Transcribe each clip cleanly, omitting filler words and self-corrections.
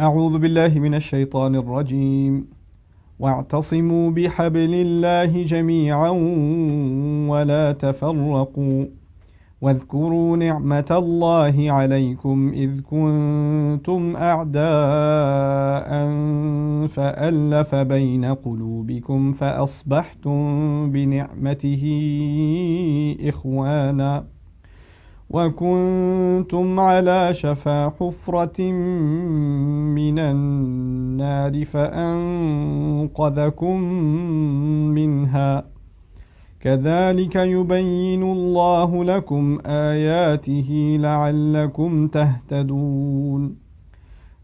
أعوذ بالله من الشيطان الرجيم واعتصموا بحبل الله جميعا ولا تفرقوا واذكروا نعمة الله عليكم إذ كنتم أعداء فألف بين قلوبكم فأصبحتم بنعمته إخوانا وكنتم على شفا حفرة من النار فأنقذكم منها كذلك يبين الله لكم آياته لعلكم تهتدون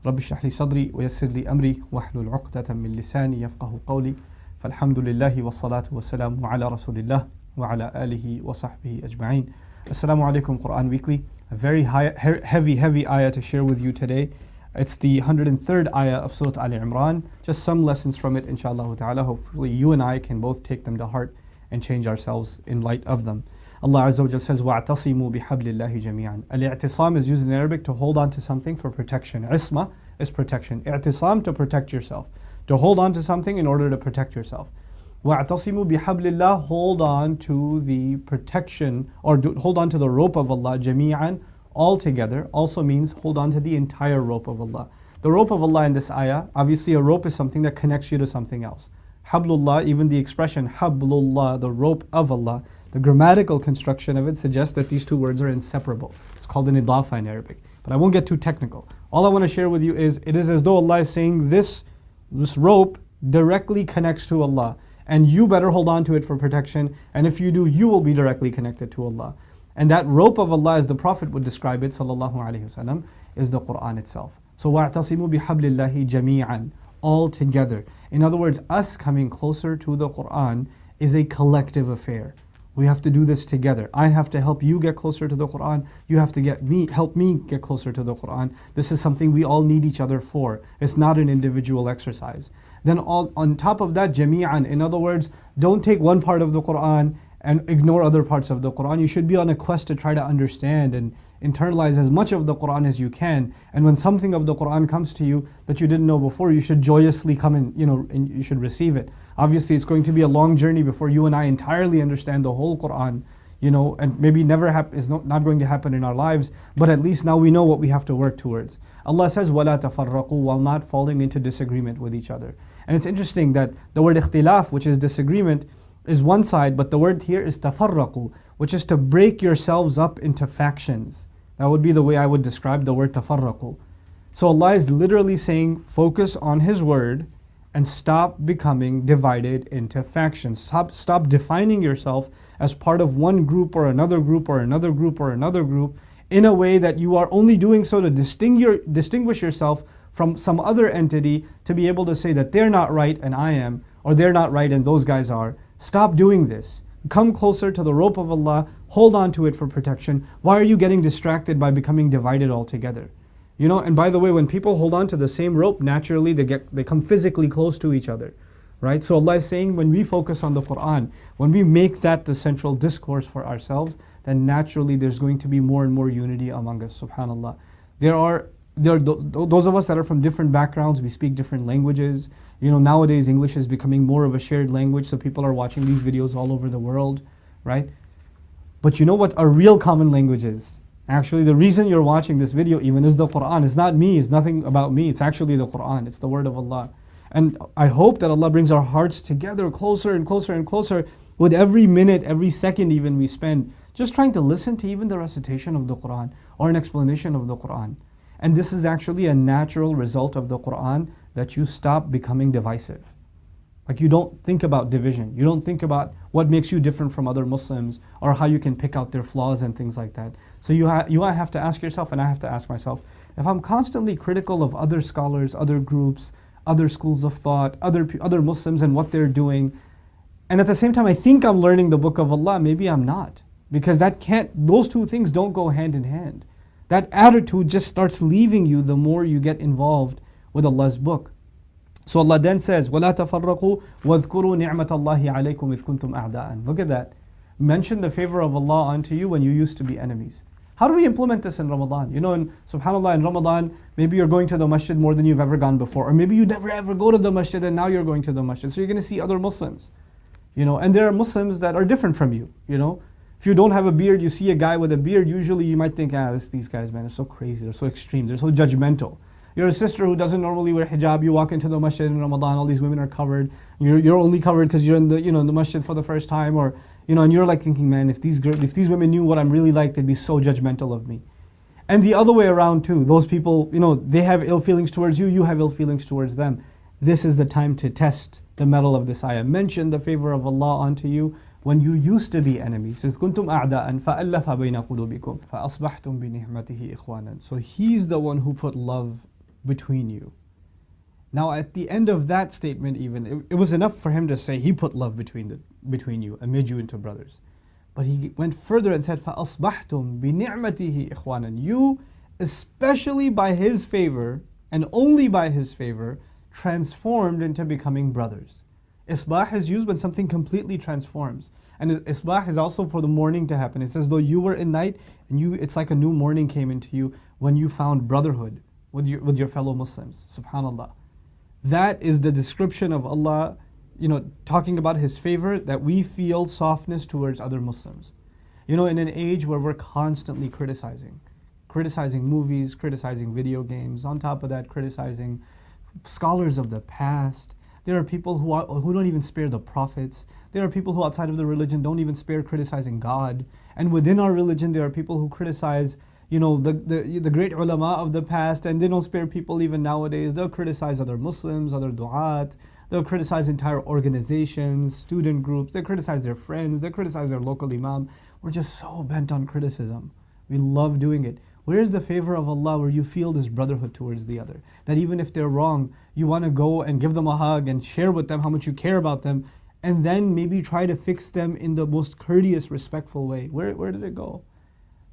رب اشرح لي صدري ويسر لي أمري واحلل عقدة من لساني يفقه قولي فالحمد لله والصلاة والسلام على رسول الله وعلى آله وصحبه أجمعين. Assalamu alaikum Quran Weekly. A very heavy ayah to share with you today. It's the 103rd ayah of Surah Al Imran. Just some lessons from it, inshallah ta'ala. Hopefully you and I can both take them to heart and change ourselves in light of them. Allah Azza wa Jal says, وَاعْتَصِمُوا بِحَبْلِ اللَّهِ جَمِيعًا. Al-i'tisam is used in Arabic to hold on to something for protection. Isma is protection. I'tisam to protect yourself. To hold on to something in order to protect yourself. وَاعْتَصِمُوا بِحَبْلِ اللَّهِ. Hold on to the protection, or hold on to the rope of Allah, جَمِيعًا, all together, also means hold on to the entire rope of Allah. The rope of Allah in this ayah, obviously a rope is something that connects you to something else. Hablullah, even the expression Hablullah, the rope of Allah, the grammatical construction of it suggests that these two words are inseparable. It's called an idafa in Arabic. But I won't get too technical. All I want to share with you is, it is as though Allah is saying this rope directly connects to Allah. And you better hold on to it for protection. And if you do, you will be directly connected to Allah. And that rope of Allah, as the Prophet would describe it, sallallahu alaihi wasallam, is the Quran itself. So وَاعْتَصِمُوا بِحَبْلِ اللَّهِ جَمِيعًا, all together. In other words, us coming closer to the Quran is a collective affair. We have to do this together. I have to help you get closer to the Quran. You have to help me get closer to the Quran. This is something we all need each other for. It's not an individual exercise. Then on top of that, jami'an, in other words, don't take one part of the Quran and ignore other parts of the Quran. You should be on a quest to try to understand and internalize as much of the Quran as you can. And when something of the Quran comes to you that you didn't know before, you should joyously come and you should receive it. Obviously, it's going to be a long journey before you and I entirely understand the whole Quran, and maybe is not going to happen in our lives, but at least now we know what we have to work towards. Allah says, وَلَا تَفَرَّقُوا, while not falling into disagreement with each other. And it's interesting that the word ikhtilaf, which is disagreement, is one side, but the word here is tafarraqu, which is to break yourselves up into factions. That would be the way I would describe the word tafarraqu. So Allah is literally saying, focus on His word and stop becoming divided into factions. Stop defining yourself as part of one group or another group or another group or another group in a way that you are only doing so to distinguish yourself from some other entity, to be able to say that they're not right and I am, or they're not right and those guys are. Stop doing this. Come closer to the rope of Allah, hold on to it for protection. Why are you getting distracted by becoming divided altogether? And by the way, when people hold on to the same rope, naturally they come physically close to each other. Right? So Allah is saying, when we focus on the Quran, when we make that the central discourse for ourselves, then naturally there's going to be more and more unity among us, subhanAllah. There are those of us that are from different backgrounds, we speak different languages. Nowadays English is becoming more of a shared language, so people are watching these videos all over the world, right? But you know what a real common language is? Actually, the reason you're watching this video even is the Quran. It's not me, it's nothing about me, it's actually the Quran, it's the word of Allah. And I hope that Allah brings our hearts together closer and closer and closer with every minute, every second even we spend just trying to listen to even the recitation of the Quran or an explanation of the Quran. And this is actually a natural result of the Quran, that you stop becoming divisive. Like, you don't think about division. You don't think about what makes you different from other Muslims or how you can pick out their flaws and things like that. So you have to ask yourself, and I have to ask myself, if I'm constantly critical of other scholars, other groups, other schools of thought, other Muslims and what they're doing, and at the same time I think I'm learning the book of Allah, maybe I'm not. Because those two things don't go hand in hand. That attitude just starts leaving you the more you get involved with Allah's book. So Allah then says, وَلَا تَفَرَّقُوا وَاذْكُرُوا نِعْمَةَ اللَّهِ عَلَيْكُمْ إِذْ كُنْتُمْ أَعْدَاءً. Look at that. Mention the favor of Allah unto you when you used to be enemies. How do we implement this in Ramadan? You know, and subhanAllah, in Ramadan, maybe you're going to the masjid more than you've ever gone before. Or maybe you never ever go to the masjid and now you're going to the masjid. So you're going to see other Muslims. You know, and there are Muslims that are different from you. You know, if you don't have a beard, you see a guy with a beard, usually you might think, these guys, man, they're so crazy, they're so extreme, they're so judgmental. You're a sister who doesn't normally wear hijab, you walk into the masjid in Ramadan, all these women are covered. You're only covered because you're in the, in the masjid for the first time, or, and you're like thinking, man, if these women knew what I'm really like, they'd be so judgmental of me. And the other way around too, those people, they have ill feelings towards you, you have ill feelings towards them. This is the time to test the metal of this ayah. Mention the favor of Allah onto you when you used to be enemies. كُنْتُمْ أَعْدَاءً فَأَلَّفَ بَيْنَ قُلُوبِكُمْ فَأَصْبَحْتُمْ بِنِعْمَتِهِ إِخْوَانًا. So He's the one who put love between you. Now at the end of that statement even, it was enough for him to say He put love between you and made you into brothers. But He went further and said, فَأَصْبَحْتُمْ بِنِعْمَتِهِ إِخْوَانًا. You, especially by His favor, and only by His favor, transformed into becoming brothers. Isbah is used when something completely transforms. And Isbah is also for the morning to happen. It's as though you were in night and it's like a new morning came into you when you found brotherhood with your fellow Muslims. Subhanallah. That is the description of Allah, talking about His favor, that we feel softness towards other Muslims. In an age where we're constantly criticizing movies, criticizing video games, on top of that criticizing scholars of the past. There are people who don't even spare the prophets. There are people who outside of the religion don't even spare criticizing God. And within our religion there are people who criticize, the great ulama of the past, and they don't spare people even nowadays. They'll criticize other Muslims, other du'at. They'll criticize entire organizations, student groups. They criticize their friends. They criticize their local imam. We're just so bent on criticism. We love doing it. Where is the favor of Allah where you feel this brotherhood towards the other? That even if they're wrong, you want to go and give them a hug and share with them how much you care about them, and then maybe try to fix them in the most courteous, respectful way. Where did it go?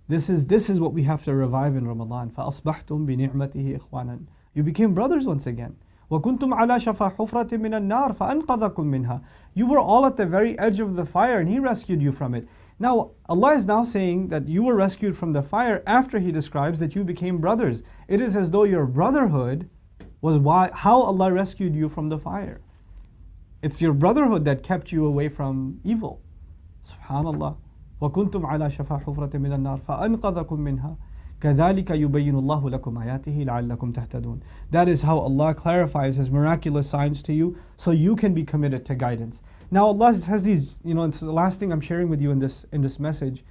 This is what we have to revive in Ramadan. فَأَصْبَحْتُمْ بِنِعْمَتِهِ إِخْوَانًا. You became brothers once again. وَكُنْتُمْ عَلَى شَفَا حُفْرَةٍ مِّنَ النَّارِ فَأَنْقَذَكُم مِّنْهَا. You were all at the very edge of the fire and He rescued you from it. Now, Allah is now saying that you were rescued from the fire after He describes that you became brothers. It is as though your brotherhood was how Allah rescued you from the fire. It's your brotherhood that kept you away from evil. Subhanallah. وَكُنْتُمْ عَلَى شَفَا حُفْرَةٍ مِّنَ النَّارِ فَأَنْقَذَكُم مِّنْهَا كَذَلِكَ يُبَيِّنُ اللَّهُ لَكُمْ آيَاتِهِ لَعَلَّكُمْ تَهْتَدُونَ. That is how Allah clarifies His miraculous signs to you so you can be committed to guidance. Now Allah has these, it's the last thing I'm sharing with you in this message.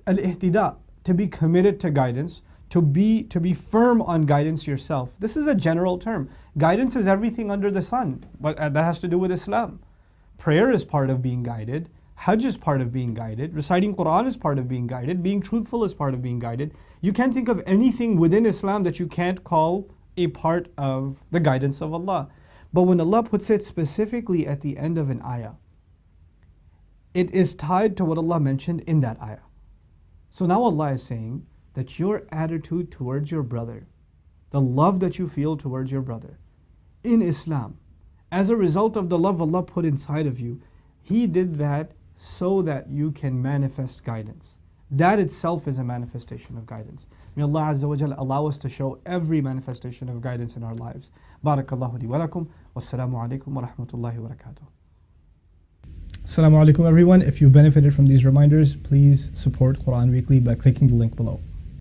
Al-ihtida, to be committed to guidance, to be firm on guidance yourself. This is a general term. Guidance is everything under the sun, but that has to do with Islam. Prayer is part of being guided. Hajj is part of being guided. Reciting Quran is part of being guided. Being truthful is part of being guided. You can't think of anything within Islam that you can't call a part of the guidance of Allah. But when Allah puts it specifically at the end of an ayah, it is tied to what Allah mentioned in that ayah. So now Allah is saying that your attitude towards your brother, the love that you feel towards your brother in Islam, as a result of the love Allah put inside of you, He did that so that you can manifest guidance. That itself is a manifestation of guidance. May Allah Azza wa Jalla allow us to show every manifestation of guidance in our lives. Barakallahu li wa lakum. Wassalamu alaikum wa rahmatullahi wa barakatuh. Assalamu alaikum everyone. If you've benefited from these reminders, please support Quran Weekly by clicking the link below.